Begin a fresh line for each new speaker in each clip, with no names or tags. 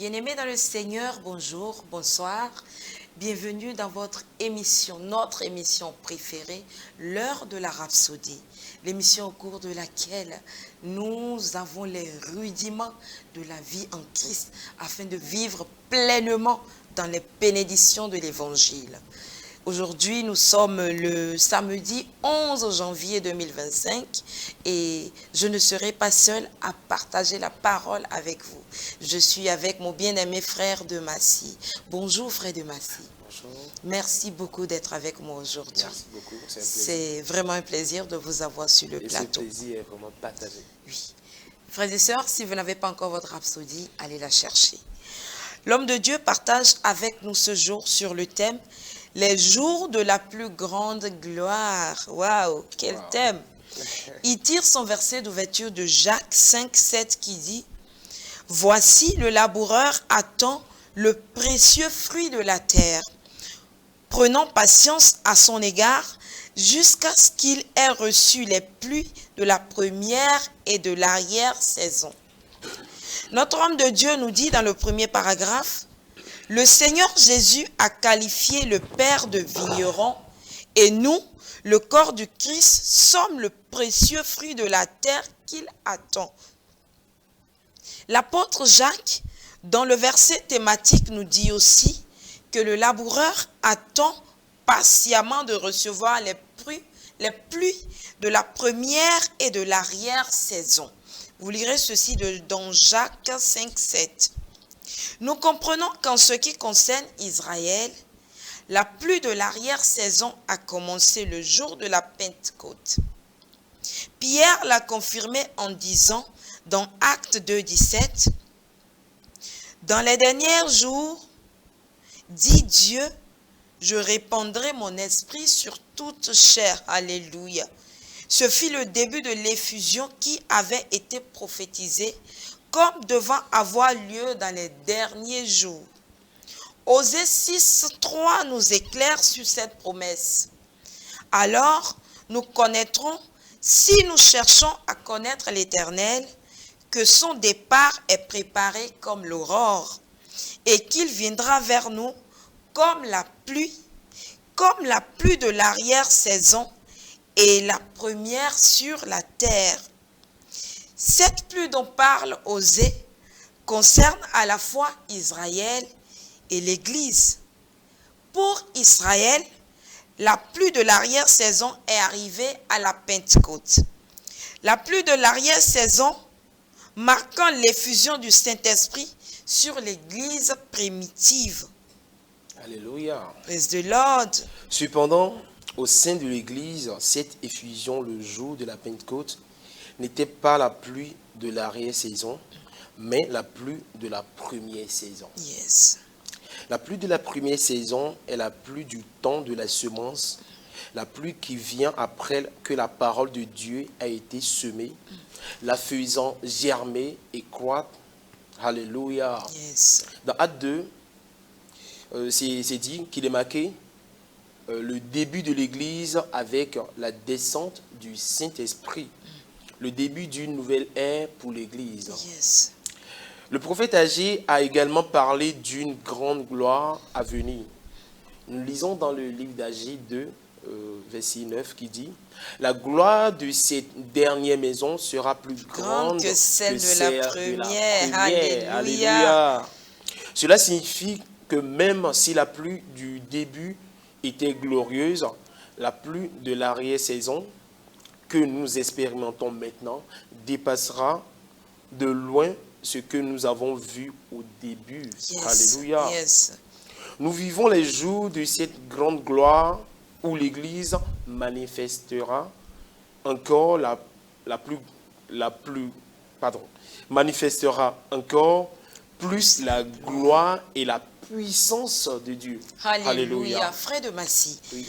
Bien-aimés dans le Seigneur, bonjour, bonsoir. Bienvenue dans votre émission, notre émission préférée, l'heure de la Rhapsodie. L'émission au cours de laquelle nous avons les rudiments de la vie en Christ afin de vivre pleinement dans les bénédictions de l'Évangile. Aujourd'hui, nous sommes le samedi 11 janvier 2025 et je ne serai pas seule à partager la parole avec vous. Je suis avec mon bien-aimé frère de Massy. Bonjour frère de Massy.
Bonjour.
Merci beaucoup d'être avec moi aujourd'hui.
Merci beaucoup.
C'est vraiment un plaisir de vous avoir sur le plateau.
Ce plaisir est vraiment partagé.
Oui. Frères et sœurs, si vous n'avez pas encore votre rhapsodie, allez la chercher. L'homme de Dieu partage avec nous ce jour sur le thème « Les jours de la plus grande gloire ». Waouh, quel thème! Il tire son verset d'ouverture de Jacques 5, 7 qui dit « Voici le laboureur attend le précieux fruit de la terre, prenant patience à son égard jusqu'à ce qu'il ait reçu les pluies de la première et de l'arrière-saison. » Notre homme de Dieu nous dit dans le premier paragraphe, « Le Seigneur Jésus a qualifié le Père de vigneron et nous, le corps du Christ, sommes le précieux fruit de la terre qu'il attend. » L'apôtre Jacques, dans le verset thématique, nous dit aussi que le laboureur attend patiemment de recevoir les pluies de la première et de l'arrière-saison. Vous lirez ceci dans Jacques 5, 7. Nous comprenons qu'en ce qui concerne Israël, la pluie de l'arrière-saison a commencé le jour de la Pentecôte. Pierre l'a confirmé en disant dans Actes 2, 17, « Dans les derniers jours, dit Dieu, je répandrai mon esprit sur toute chair. » Alléluia. Ce fut le début de l'effusion qui avait été prophétisée comme devant avoir lieu dans les derniers jours. Osée 6, 3 nous éclaire sur cette promesse. Alors, nous connaîtrons, si nous cherchons à connaître l'Éternel, que son départ est préparé comme l'aurore, et qu'il viendra vers nous comme la pluie de l'arrière-saison et la première sur la terre. Cette pluie dont parle Osée concerne à la fois Israël et l'Église. Pour Israël, la pluie de l'arrière-saison est arrivée à la Pentecôte. La pluie de l'arrière-saison marquant l'effusion du Saint-Esprit sur l'Église primitive.
Alléluia.
Praise the Lord.
Cependant, au sein de l'Église, cette effusion le jour de la Pentecôte n'était pas la pluie de l'arrière-saison, mais la pluie de la première saison.
Yes.
La pluie de la première saison est la pluie du temps de la semence, la pluie qui vient après que la parole de Dieu a été semée, la faisant germer et croître. Alléluia.
Yes.
Dans Acte 2, c'est dit qu'il est marqué le début de l'Église avec la descente du Saint-Esprit. Le début d'une nouvelle ère pour l'Église.
Yes.
Le prophète Agé a également parlé d'une grande gloire à venir. Nous lisons dans le livre d'Agé 2, verset 9, qui dit « La gloire de cette dernière maison sera plus grande
que celle de la première. »
Alléluia. Alléluia. Cela signifie que même si la pluie du début était glorieuse, la pluie de l'arrière-saison que nous expérimentons maintenant dépassera de loin ce que nous avons vu au début.
Yes.
Alléluia.
Yes.
Nous vivons les jours de cette grande gloire où l'Église manifestera encore manifestera encore plus la gloire et la puissance de Dieu.
Alléluia. Frère de Massy,
Oui.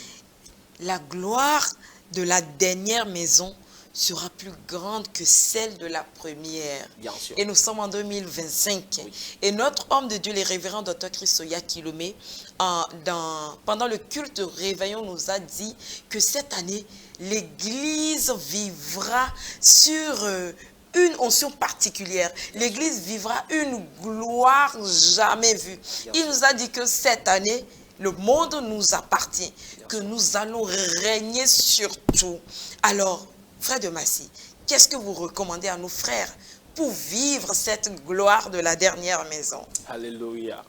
la gloire de la dernière maison sera plus grande que celle de la première.
Bien sûr.
Et nous sommes en 2025.
Oui.
Et notre homme de Dieu, le révérend Dr. Christoya Kilomé, pendant le culte réveillon, nous a dit que cette année, l'Église vivra sur une onction particulière. L'Église vivra une gloire jamais vue. Il nous a dit que cette année, le monde nous appartient, que nous allons régner sur tout. Alors, frère de Massy, qu'est-ce que vous recommandez à nos frères pour vivre cette gloire de la dernière maison?
Alléluia.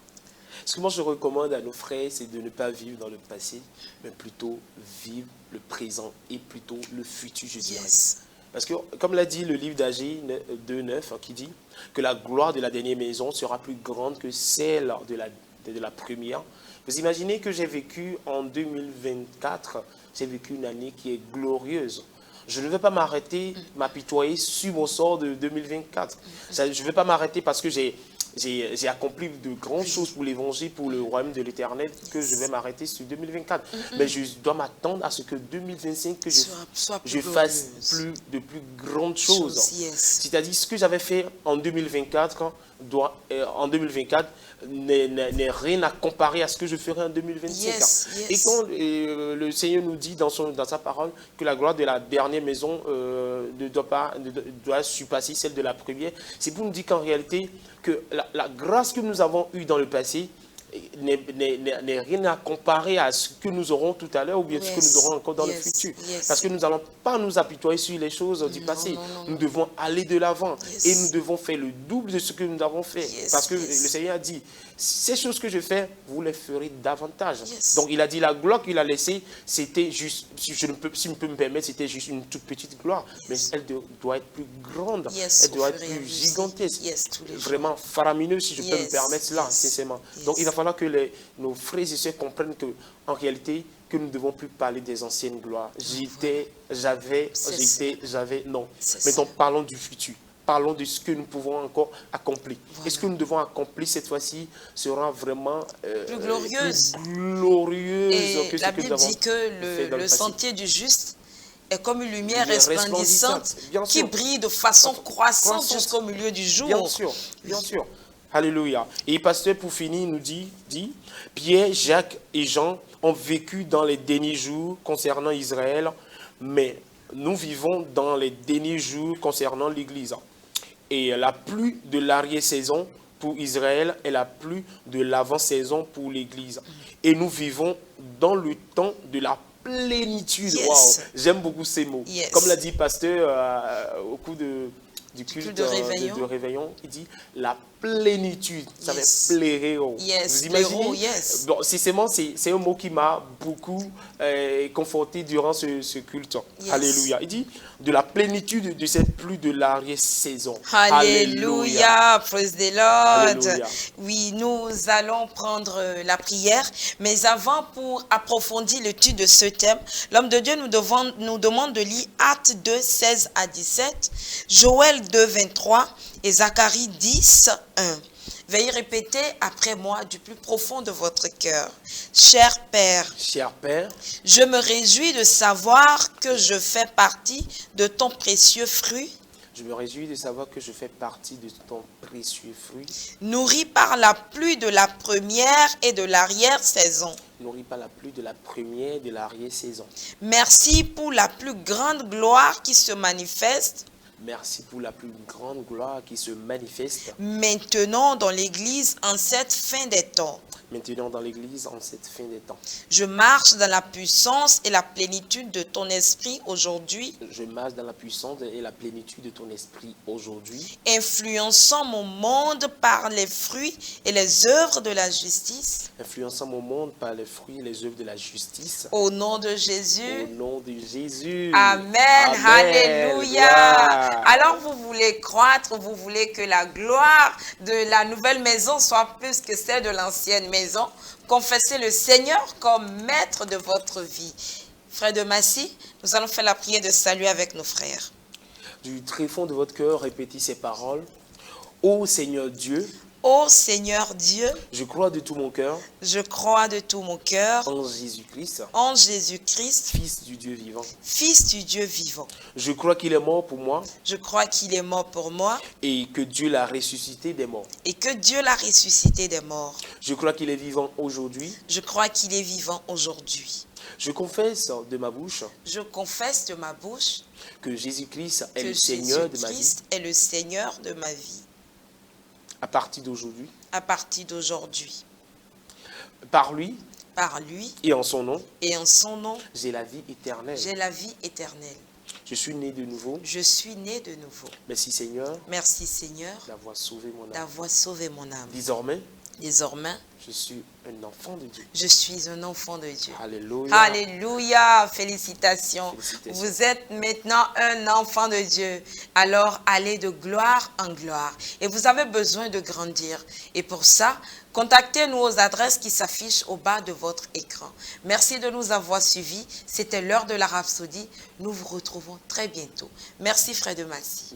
Ce que moi je recommande à nos frères, c'est de ne pas vivre dans le passé, mais plutôt vivre le présent et plutôt le futur, je dirais.
Yes.
Parce que, comme l'a dit le livre d'Agé 2:9, qui dit que la gloire de la dernière maison sera plus grande que celle de la première. Vous imaginez que j'ai vécu en 2024, j'ai vécu une année qui est glorieuse. Je ne vais pas m'apitoyer sur mon sort de 2024. Je ne vais pas m'arrêter parce que j'ai accompli de grandes choses pour l'évangile, pour le royaume de l'éternel, que je vais m'arrêter sur 2024. Mais je dois m'attendre à ce que 2025, que je fasse de plus grandes choses.
Yes.
C'est-à-dire, ce que j'avais fait en 2024, n'est rien à comparer à ce que je ferai en 2025.
Yes, yes.
Et quand le Seigneur nous dit dans sa parole que la gloire de la dernière maison doit surpasser celle de la première, c'est pour nous dire qu'en réalité, que la grâce que nous avons eue dans le passé n'est rien à comparer à ce que nous aurons tout à l'heure ou bien ce que nous aurons encore dans le futur. Parce que nous n'allons pas nous apitoyer sur les choses du passé. Nous devons aller de l'avant et nous devons faire le double de ce que nous avons fait. Parce que le Seigneur a dit, ces choses que je fais, vous les ferez davantage. Donc il a dit, la gloire qu'il a laissée, c'était juste, si je peux me permettre, c'était juste une toute petite gloire. Mais elle doit être plus grande, elle doit être plus gigantesque. Vraiment faramineuse, si je peux me permettre cela, sincèrement. Donc il va falloir que nos frères et sœurs comprennent qu'en réalité, que nous ne devons plus parler des anciennes gloires. J'avais, non. Mais donc parlons du futur. Parlons de ce que nous pouvons encore accomplir. Voilà. Et ce que nous devons accomplir cette fois-ci sera vraiment
plus glorieuse.
Et
que la Bible dit que le sentier du juste est comme une lumière resplendissante qui brille de façon croissante jusqu'au milieu du jour.
Bien sûr, bien sûr. Alléluia. Et pasteur, pour finir, nous dit, Pierre, Jacques et Jean ont vécu dans les derniers jours concernant Israël, mais nous vivons dans les derniers jours concernant l'Église. Et la pluie de l'arrière-saison pour Israël est la pluie de l'avant-saison pour l'Église. Et nous vivons dans le temps de la plénitude. Wow. J'aime beaucoup ces mots. Comme l'a dit pasteur au cours du culte de réveillon, il dit la plénitude, ça fait pléréo. Vous imaginez? Bon, c'est un mot qui m'a beaucoup conforté durant ce culte. Alléluia. Il dit de la plénitude de cette pluie de l'arrière-saison.
Alléluia. Praise the Lord. Alléluia. Oui, nous allons prendre la prière, mais avant, pour approfondir l'étude de ce thème, l'homme de Dieu nous demande de lire Actes 2, 16 à 17, Joël 2, 23 et Zacharie 10, 1. Veuillez répéter après moi du plus profond de votre cœur. Cher Père, je me réjouis de savoir que je fais partie de ton précieux fruit.
Je me réjouis de savoir que je fais partie de ton précieux fruit.
Nourri par la pluie de la première et de l'arrière-saison.
Nourri par la pluie de la première et de l'arrière-saison.
Merci pour la plus grande gloire qui se manifeste.
Merci pour la plus grande gloire qui se manifeste
maintenant dans l'Église en cette fin des temps.
Maintenant dans l'Église en cette fin des temps.
Je marche dans la puissance et la plénitude de ton esprit aujourd'hui.
Je marche dans la puissance et la plénitude de ton esprit aujourd'hui.
Influençant mon monde par les fruits et les œuvres de la justice.
Influençant mon monde par les fruits et les œuvres de la justice.
Au nom de Jésus.
Au nom de Jésus.
Amen. Alléluia. Alors vous voulez croître, vous voulez que la gloire de la nouvelle maison soit plus que celle de l'ancienne maison. Confessez le Seigneur comme maître de votre vie. Frère de Massy, nous allons faire la prière de salut avec nos frères.
Du très fond de votre cœur, répétez ces paroles. Ô Seigneur Dieu,
ô Seigneur Dieu,
je crois de tout mon cœur,
je crois de tout mon cœur
en Jésus-Christ,
Fils
du Dieu vivant.
Fils du Dieu vivant.
Je crois qu'il est mort pour moi.
Je crois qu'il est mort pour moi.
Et que Dieu l'a ressuscité des morts.
Et que Dieu l'a ressuscité des morts.
Je crois qu'il est vivant aujourd'hui.
Je crois qu'il est vivant aujourd'hui.
Je confesse de ma bouche
Je confesse de ma bouche
que Jésus-Christ est
que
le Seigneur de ma vie.
Jésus-Christ est le Seigneur de ma vie.
À partir d'aujourd'hui,
À partir d'aujourd'hui,
par lui
par lui
et en son nom,
et en son nom,
j'ai la vie éternelle.
j'ai la vie éternelle.
Je suis né de nouveau.
Je suis né de nouveau.
Merci Seigneur
Merci Seigneur
d'avoir sauvé mon âme.
d'avoir sauvé mon âme.
Désormais,
Désormais,
je suis un enfant de Dieu.
je suis un enfant de Dieu.
Alléluia.
Alléluia, félicitations.
Félicitations.
Vous êtes maintenant un enfant de Dieu. Alors, allez de gloire en gloire. Et vous avez besoin de grandir. Et pour ça, contactez-nous aux adresses qui s'affichent au bas de votre écran. Merci de nous avoir suivis. C'était l'heure de la Rhapsodie. Nous vous retrouvons très bientôt. Merci, Frère de Massy.